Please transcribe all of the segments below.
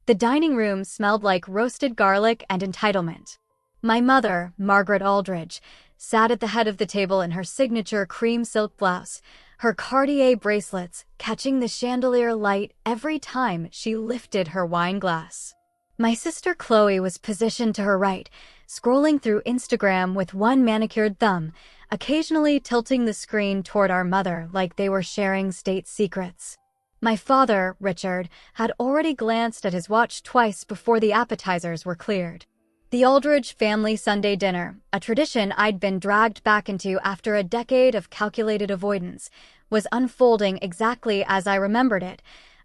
The dining room smelled like roasted garlic and entitlement. My mother, Margaret Aldridge, sat at the head of the table in her signature cream silk blouse, her Cartier bracelets catching the chandelier light every time she lifted her wine glass. My sister Chloe was positioned to her right, scrolling through Instagram with one manicured thumb, occasionally tilting the screen toward our mother like they were sharing state secrets. My father, Richard, had already glanced at his watch twice before the appetizers were cleared. The Aldridge family Sunday dinner, a tradition I'd been dragged back into after a decade of calculated avoidance, was unfolding exactly as I remembered it,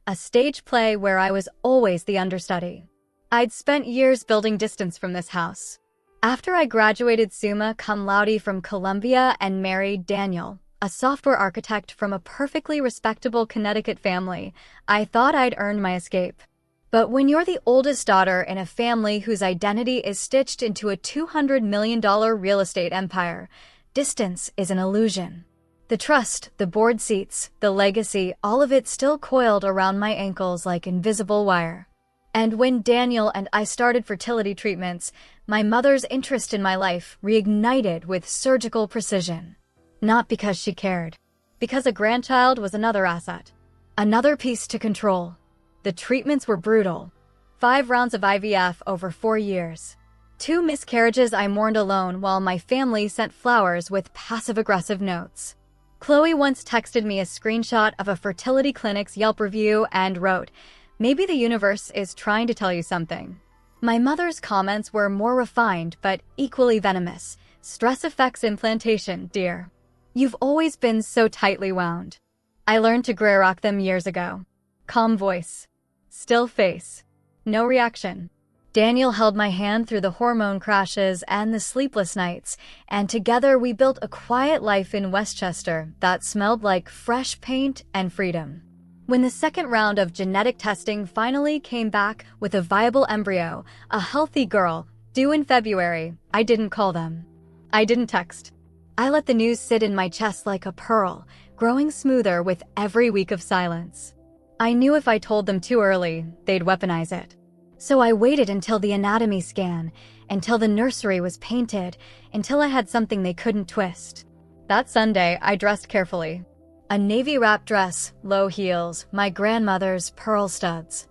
a stage play where I was always the understudy. I'd spent years building distance from this house. After I graduated summa cum laude from Columbia and married Daniel, a software architect from a perfectly respectable Connecticut family, I thought I'd earned my escape. But when you're the oldest daughter in a family whose identity is stitched into a $200 million real estate empire, distance is an illusion. The trust, the board seats, the legacy, all of it still coiled around my ankles like invisible wire. And when Daniel and I started fertility treatments, my mother's interest in my life reignited with surgical precision. Not because she cared. Because a grandchild was another asset. Another piece to control. The treatments were brutal. 5 rounds of IVF over 4 years. 2 miscarriages I mourned alone while my family sent flowers with passive-aggressive notes. Chloe once texted me a screenshot of a fertility clinic's Yelp review and wrote, "Maybe the universe is trying to tell you something." My mother's comments were more refined but equally venomous. "Stress affects implantation, dear. You've always been so tightly wound." I learned to gray rock them years ago. Calm voice. Still face. No reaction. Daniel held my hand through the hormone crashes and the sleepless nights, and together we built a quiet life in Westchester that smelled like fresh paint and freedom. When the second round of genetic testing finally came back with a viable embryo, a healthy girl, due in February, I didn't call them. I didn't text. I let the news sit in my chest like a pearl, growing smoother with every week of silence. I knew if I told them too early, they'd weaponize it. So I waited until the anatomy scan, until the nursery was painted, until I had something they couldn't twist. That Sunday, I dressed carefully. A navy wrap dress, low heels, my grandmother's pearl studs.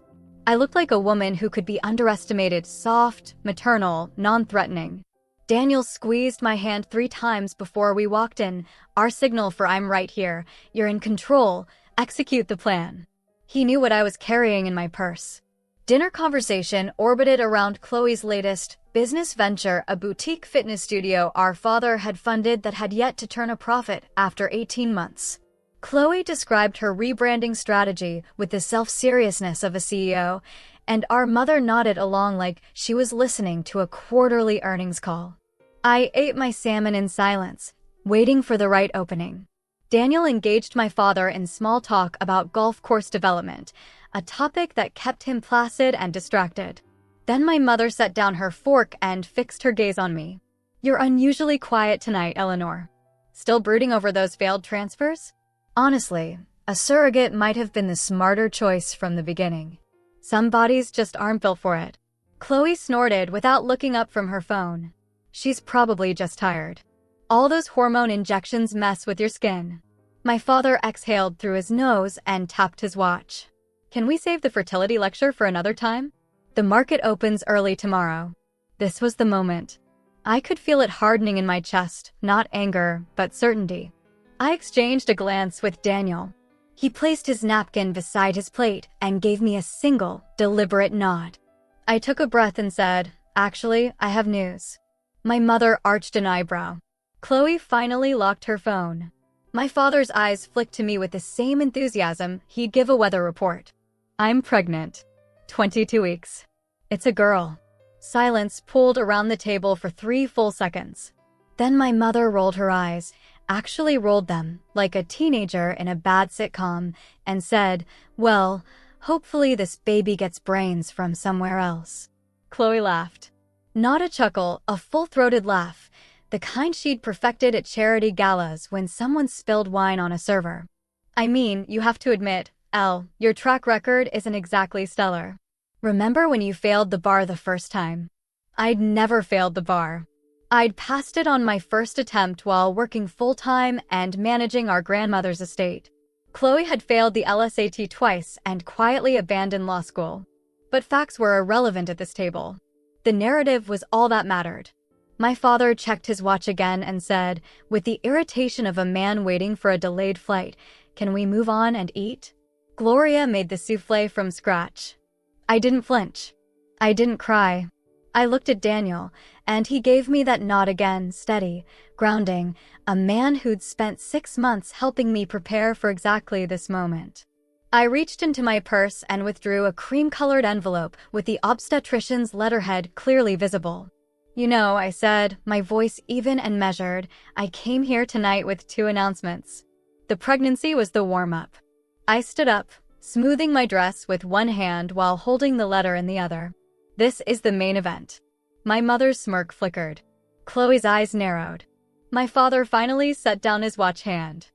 I looked like a woman who could be underestimated, soft, maternal, non-threatening. Daniel squeezed my hand 3 times before we walked in, our signal for "I'm right here, you're in control, execute the plan." He knew what I was carrying in my purse. Dinner conversation orbited around Chloe's latest business venture, a boutique fitness studio our father had funded that had yet to turn a profit after 18 months. Chloe described her rebranding strategy with the self-seriousness of a CEO, and our mother nodded along like she was listening to a quarterly earnings call. I ate my salmon in silence, waiting for the right opening. Daniel engaged my father in small talk about golf course development, a topic that kept him placid and distracted. Then my mother set down her fork and fixed her gaze on me. "You're unusually quiet tonight, Eleanor. Still brooding over those failed transfers?" Honestly, a surrogate might have been the smarter choice from the beginning. Some bodies just aren't built for it. Chloe snorted without looking up from her phone. "She's probably just tired. All those hormone injections mess with your skin." My father exhaled through his nose and tapped his watch. "Can we save the fertility lecture for another time? The market opens early tomorrow." This was the moment. I could feel it hardening in my chest, not anger, but certainty. I exchanged a glance with Daniel. He placed his napkin beside his plate and gave me a single, deliberate nod. I took a breath and said, "Actually, I have news." My mother arched an eyebrow. Chloe finally locked her phone. My father's eyes flicked to me with the same enthusiasm he'd give a weather report. "I'm pregnant. 22 weeks. It's a girl." Silence pulled around the table for 3 full seconds. Then my mother rolled her eyes, actually rolled them, like a teenager in a bad sitcom, and said, "Well, hopefully this baby gets brains from somewhere else." Chloe laughed. Not a chuckle, a full-throated laugh, the kind she'd perfected at charity galas when someone spilled wine on a server. "I mean, you have to admit, Elle, your track record isn't exactly stellar." Remember when you failed the bar the first time? I'd never failed the bar. I'd passed it on my first attempt while working full-time and managing our grandmother's estate. Chloe had failed the LSAT twice and quietly abandoned law school. But facts were irrelevant at this table. The narrative was all that mattered. My father checked his watch again and said, with the irritation of a man waiting for a delayed flight, "Can we move on and eat?" Gloria made the souffle from scratch. I didn't flinch. I didn't cry. I looked at Daniel, and he gave me that nod again, steady, grounding, a man who'd spent 6 months helping me prepare for exactly this moment. I reached into my purse and withdrew a cream-colored envelope with the obstetrician's letterhead clearly visible. "You know," I said, my voice even and measured, "I came here tonight with 2 announcements." The pregnancy was the warm-up. I stood up, smoothing my dress with one hand while holding the letter in the other. "This is the main event." My mother's smirk flickered. Chloe's eyes narrowed. My father finally set down his watch hand.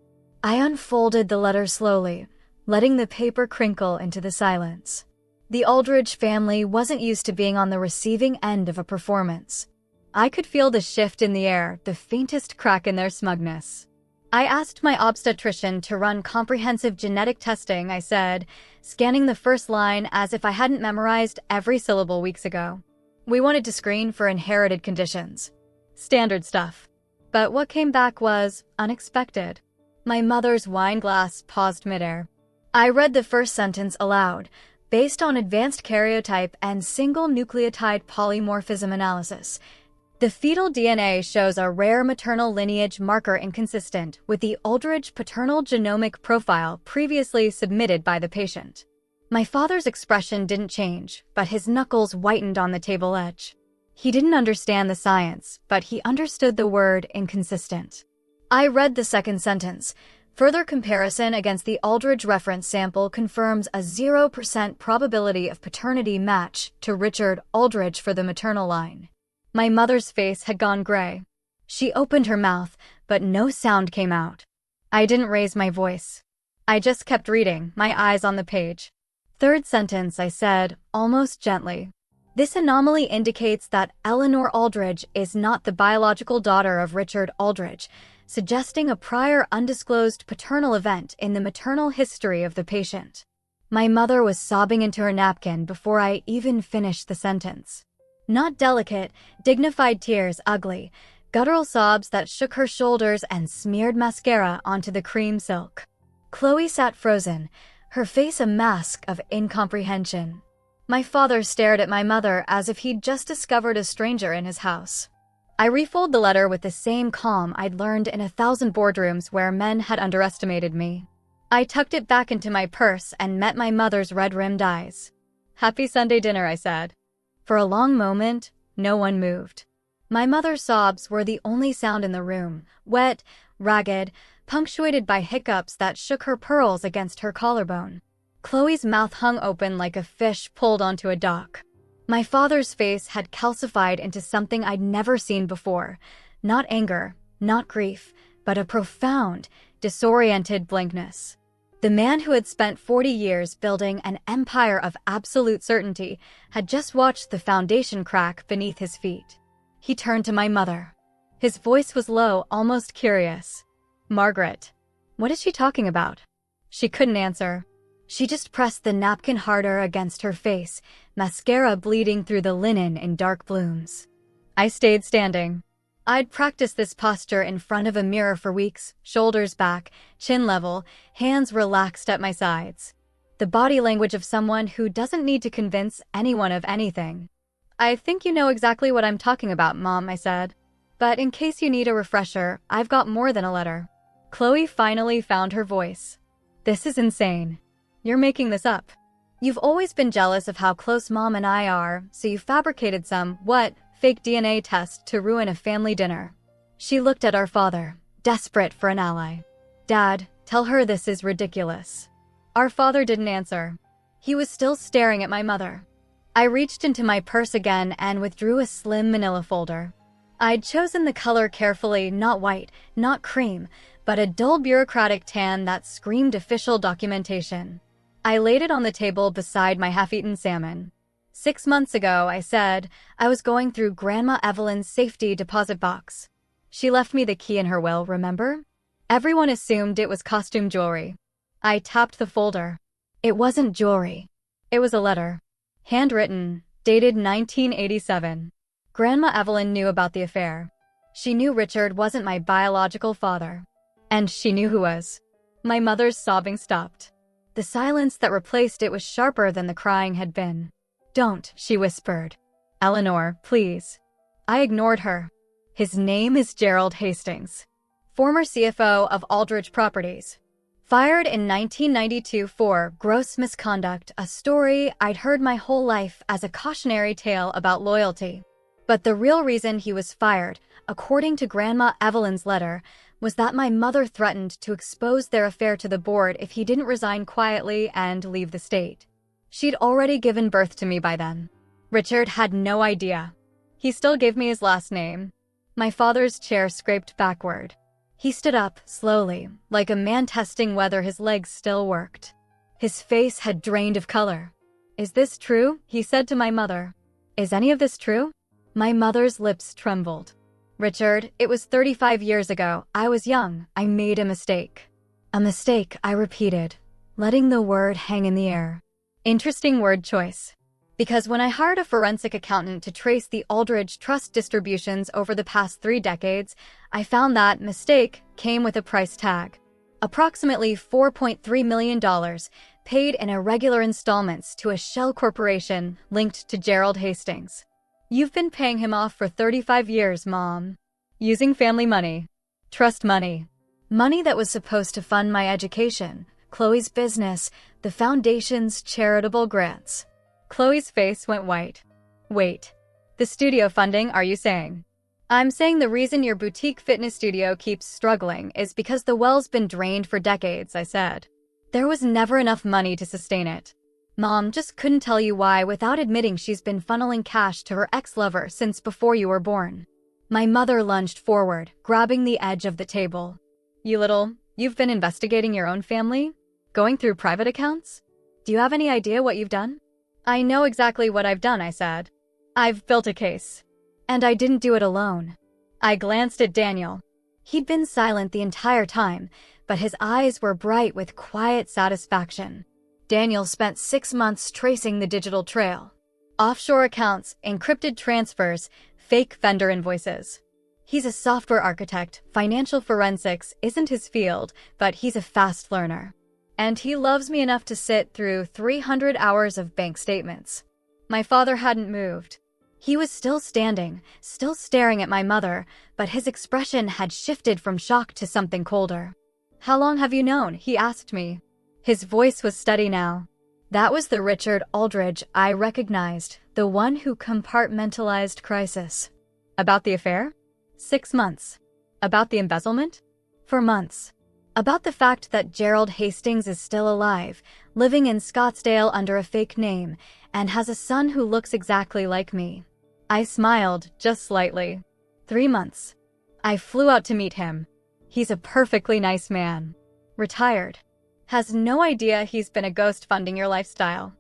I unfolded the letter slowly, letting the paper crinkle into the silence. The Aldridge family wasn't used to being on the receiving end of a performance. I could feel the shift in the air, the faintest crack in their smugness. I asked my obstetrician to run comprehensive genetic testing, I said, scanning the first line as if I hadn't memorized every syllable weeks ago. We wanted to screen for inherited conditions. Standard stuff. But what came back was unexpected. My mother's wine glass paused midair. I read the first sentence aloud, based on advanced karyotype and single nucleotide polymorphism analysis. The fetal DNA shows a rare maternal lineage marker inconsistent with the Aldridge paternal genomic profile previously submitted by the patient. My father's expression didn't change, but his knuckles whitened on the table edge. He didn't understand the science, but he understood the word inconsistent. I read the second sentence. Further comparison against the Aldridge reference sample confirms a 0% probability of paternity match to Richard Aldridge for the maternal line. My mother's face had gone gray. She opened her mouth, but no sound came out. I didn't raise my voice. I just kept reading, my eyes on the page. Third sentence, I said, almost gently. This anomaly indicates that Eleanor Aldridge is not the biological daughter of Richard Aldridge, suggesting a prior undisclosed paternal event in the maternal history of the patient. My mother was sobbing into her napkin before I even finished the sentence. Not delicate, dignified tears, ugly, guttural sobs that shook her shoulders and smeared mascara onto the cream silk. Chloe sat frozen, her face a mask of incomprehension. My father stared at my mother as if he'd just discovered a stranger in his house. I refolded the letter with the same calm I'd learned in 1,000 boardrooms where men had underestimated me. I tucked it back into my purse and met my mother's red-rimmed eyes. "Happy Sunday dinner," I said. For a long moment, no one moved. My mother's sobs were the only sound in the room, wet, ragged, punctuated by hiccups that shook her pearls against her collarbone. Chloe's mouth hung open like a fish pulled onto a dock. My father's face had calcified into something I'd never seen before. Not anger, not grief, but a profound, disoriented blankness. The man who had spent 40 years building an empire of absolute certainty had just watched the foundation crack beneath his feet. He turned to my mother. His voice was low, almost curious. "Margaret, what is she talking about?" She couldn't answer. She just pressed the napkin harder against her face, mascara bleeding through the linen in dark blooms. I stayed standing. I'd practiced this posture in front of a mirror for weeks, shoulders back, chin level, hands relaxed at my sides. The body language of someone who doesn't need to convince anyone of anything. "I think you know exactly what I'm talking about, Mom," I said. "But in case you need a refresher, I've got more than a letter." Chloe finally found her voice. "This is insane. You're making this up. You've always been jealous of how close Mom and I are, so you fabricated some, fake DNA test to ruin a family dinner." She looked at our father, desperate for an ally. "Dad, tell her this is ridiculous." Our father didn't answer. He was still staring at my mother. I reached into my purse again and withdrew a slim manila folder. I'd chosen the color carefully, not white, not cream, but a dull bureaucratic tan that screamed official documentation. I laid it on the table beside my half-eaten salmon. 6 months ago, I said, I was going through Grandma Evelyn's safety deposit box. She left me the key in her will, remember? Everyone assumed it was costume jewelry. I tapped the folder. It wasn't jewelry. It was a letter. Handwritten, dated 1987. Grandma Evelyn knew about the affair. She knew Richard wasn't my biological father. And she knew who was. My mother's sobbing stopped. The silence that replaced it was sharper than the crying had been. Don't, she whispered. Eleanor, please. I ignored her. His name is Gerald Hastings, former CFO of Aldridge Properties. Fired in 1992 for gross misconduct, a story I'd heard my whole life as a cautionary tale about loyalty. But the real reason he was fired, according to Grandma Evelyn's letter, was that my mother threatened to expose their affair to the board if he didn't resign quietly and leave the state. She'd already given birth to me by then. Richard had no idea. He still gave me his last name. My father's chair scraped backward. He stood up, slowly, like a man testing whether his legs still worked. His face had drained of color. Is this true? He said to my mother. Is any of this true? My mother's lips trembled. Richard, it was 35 years ago. I was young. I made a mistake. A mistake, I repeated, letting the word hang in the air. Interesting word choice. Because when I hired a forensic accountant to trace the Aldridge Trust distributions over the past 3 decades, I found that mistake came with a price tag. Approximately $4.3 million, paid in irregular installments to a shell corporation linked to Gerald Hastings. You've been paying him off for 35 years, Mom. Using family money. Trust money. Money that was supposed to fund my education, Chloe's business, the foundation's charitable grants. Chloe's face went white. Wait. The studio funding, are you saying? I'm saying the reason your boutique fitness studio keeps struggling is because the well's been drained for decades, I said. There was never enough money to sustain it. Mom just couldn't tell you why without admitting she's been funneling cash to her ex-lover since before you were born. My mother lunged forward, grabbing the edge of the table. You've been investigating your own family? Going through private accounts? Do you have any idea what you've done? I know exactly what I've done, I said. I've built a case. And I didn't do it alone. I glanced at Daniel. He'd been silent the entire time, but his eyes were bright with quiet satisfaction. Daniel spent 6 months tracing the digital trail. Offshore accounts, encrypted transfers, fake vendor invoices. He's a software architect. Financial forensics isn't his field, but he's a fast learner. And he loves me enough to sit through 300 hours of bank statements. My father hadn't moved. He was still standing, still staring at my mother, but his expression had shifted from shock to something colder. How long have you known? He asked me. His voice was steady now. That was the Richard Aldridge I recognized, the one who compartmentalized crisis. About the affair? 6 months. About the embezzlement? For months. About the fact that Gerald Hastings is still alive, living in Scottsdale under a fake name, and has a son who looks exactly like me. I smiled, just slightly. 3 months. I flew out to meet him. He's a perfectly nice man. Retired. Has no idea he's been a ghost funding your lifestyle.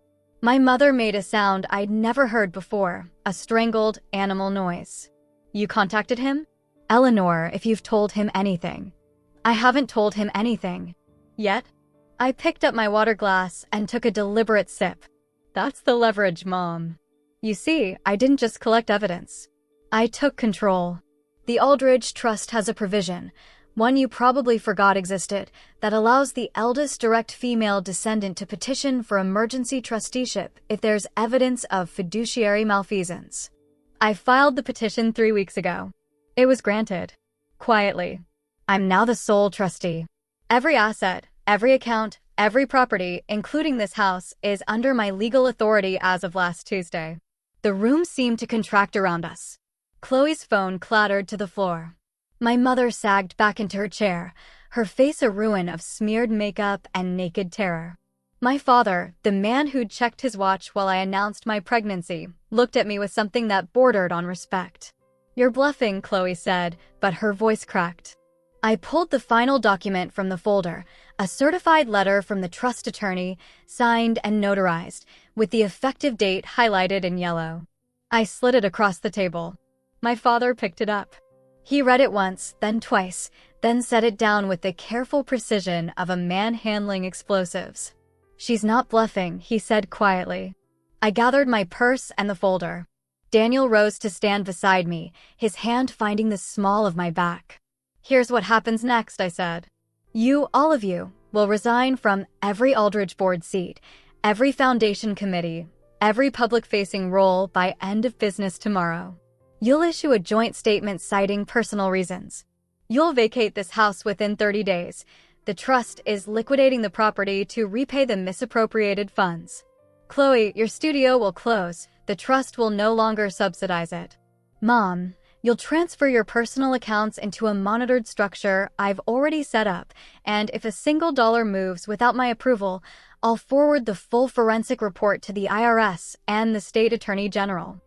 My mother made a sound I'd never heard before, a strangled animal noise. You contacted him? Eleanor, if you've told him anything. I haven't told him anything. Yet? I picked up my water glass and took a deliberate sip. That's the leverage, Mom. You see, I didn't just collect evidence. I took control. The Aldridge Trust has a provision, one you probably forgot existed, that allows the eldest direct female descendant to petition for emergency trusteeship if there's evidence of fiduciary malfeasance. I filed the petition 3 weeks ago. It was granted. Quietly. I'm now the sole trustee. Every asset, every account, every property, including this house, is under my legal authority as of last Tuesday. The room seemed to contract around us. Chloe's phone clattered to the floor. My mother sagged back into her chair, her face a ruin of smeared makeup and naked terror. My father, the man who'd checked his watch while I announced my pregnancy, looked at me with something that bordered on respect. You're bluffing, Chloe said, but her voice cracked. I pulled the final document from the folder, A certified letter from the trust attorney, signed and notarized, with the effective date highlighted in yellow. I slid it across the table. My father picked it up. He read it once, then twice, then set it down with the careful precision of a man handling explosives. "She's not bluffing," he said quietly. I gathered my purse and the folder. Daniel rose to stand beside me, his hand finding the small of my back. "Here's what happens next," I said. "You, all of you, will resign from every Aldridge board seat, every foundation committee, every public-facing role by end of business tomorrow. You'll issue a joint statement citing personal reasons. You'll vacate this house within 30 days. The trust is liquidating the property to repay the misappropriated funds. Chloe, your studio will close. The trust will no longer subsidize it. Mom, you'll transfer your personal accounts into a monitored structure I've already set up, and if a single dollar moves without my approval, I'll forward the full forensic report to the IRS and the state attorney general.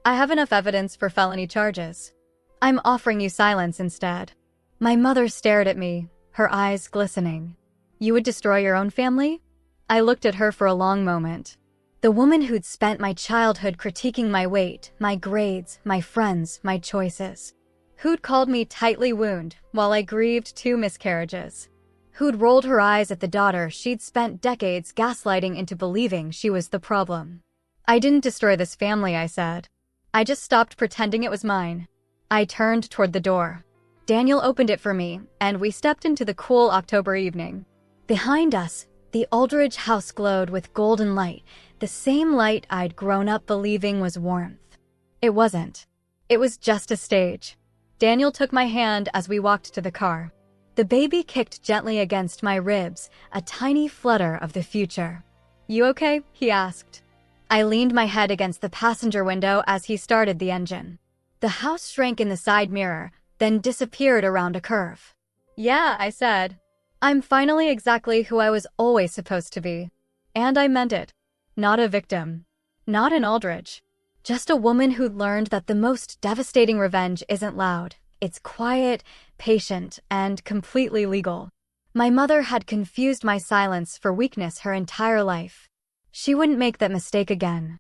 I have enough evidence for felony charges. I'm offering you silence instead." My mother stared at me, her eyes glistening. "You would destroy your own family?" I looked at her for a long moment. The woman who'd spent my childhood critiquing my weight, my grades, my friends, my choices. Who'd called me tightly wound while I grieved 2 miscarriages. Who'd rolled her eyes at the daughter she'd spent decades gaslighting into believing she was the problem. "I didn't destroy this family," I said. "I just stopped pretending it was mine." I turned toward the door. Daniel opened it for me, and we stepped into the cool October evening. Behind us, the Aldridge house glowed with golden light, the same light I'd grown up believing was warmth. It wasn't. It was just a stage. Daniel took my hand as we walked to the car. The baby kicked gently against my ribs, a tiny flutter of the future. "You okay?" he asked. I leaned my head against the passenger window as he started the engine. The house shrank in the side mirror, then disappeared around a curve. "Yeah," I said. "I'm finally exactly who I was always supposed to be." And I meant it. Not a victim. Not an Aldridge. Just a woman who'd learned that the most devastating revenge isn't loud. It's quiet, patient, and completely legal. My mother had confused my silence for weakness her entire life. She wouldn't make that mistake again.